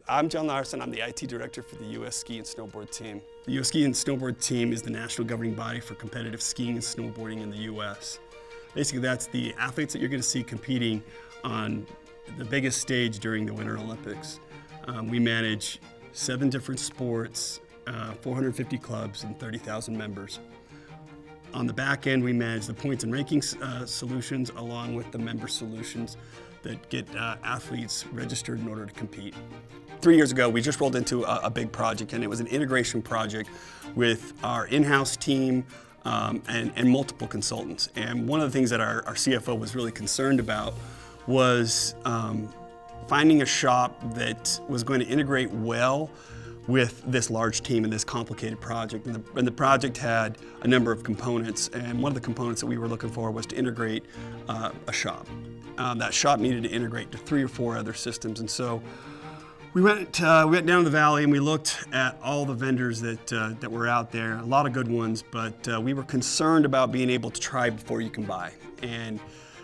I'm John Larson. I'm the IT director for the U.S. Ski and Snowboard team. The U.S. Ski and Snowboard team is the national governing body for competitive skiing and snowboarding in the U.S. Basically, that's the athletes that you're going to see competing on the biggest stage during the Winter Olympics. We manage 7 different sports, 450 clubs, and 30,000 members. On the back end, we manage the points and rankings solutions along with the member solutions that get athletes registered in order to compete. 3 years ago, we just rolled into a big project, and it was an integration project with our in-house team and multiple consultants. And one of the things that our CFO was really concerned about was finding a shop that was going to integrate well with this large team and this complicated project. And the project had a number of components, and one of the components that we were looking for was to integrate a shop. That shop needed to integrate to 3 or 4 other systems, and so we went down to the valley and we looked at all the vendors that were out there, a lot of good ones, but we were concerned about being able to try before you can buy. And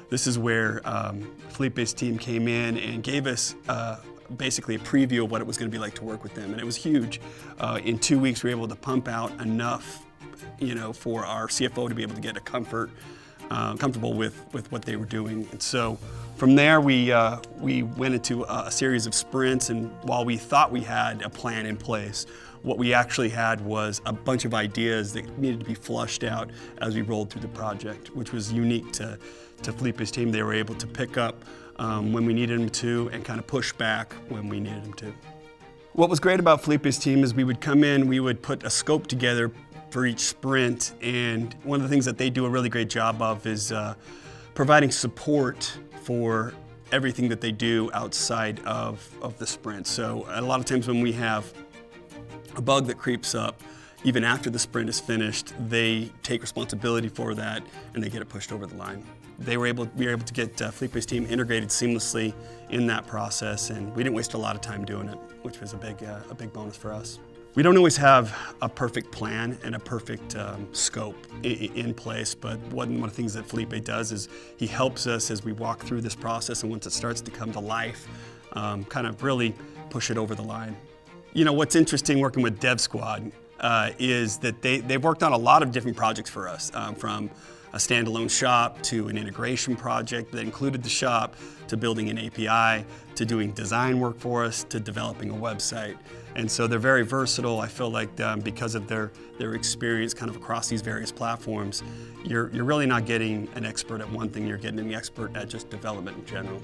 this is where Felipe's team came in and gave us basically a preview of what it was going to be like to work with them, and it was huge. In 2 weeks, we were able to pump out enough, for our CFO to be able to get comfortable with what they were doing. And so from there, we went into a series of sprints, and while we thought we had a plan in place, what we actually had was a bunch of ideas that needed to be flushed out as we rolled through the project, which was unique to Felipe's team. They were able to pick up when we needed them to and kind of push back when we needed them to. What was great about Felipe's team is we would come in, we would put a scope together for each sprint, and one of the things that they do a really great job of is providing support for everything that they do outside of the sprint. So a lot of times when we have a bug that creeps up, even after the sprint is finished, they take responsibility for that and they get it pushed over the line. We were able to get Felipe's team integrated seamlessly in that process, and we didn't waste a lot of time doing it, which was a big bonus for us. We don't always have a perfect plan and a perfect scope in place, but one of the things that Felipe does is he helps us as we walk through this process, and once it starts to come to life, kind of really push it over the line. What's interesting working with DevSquad is that they've worked on a lot of different projects for us, from a standalone shop to an integration project that included the shop, to building an API, to doing design work for us, to developing a website. And so they're very versatile. I feel like because of their experience kind of across these various platforms, you're really not getting an expert at one thing, you're getting an expert at just development in general.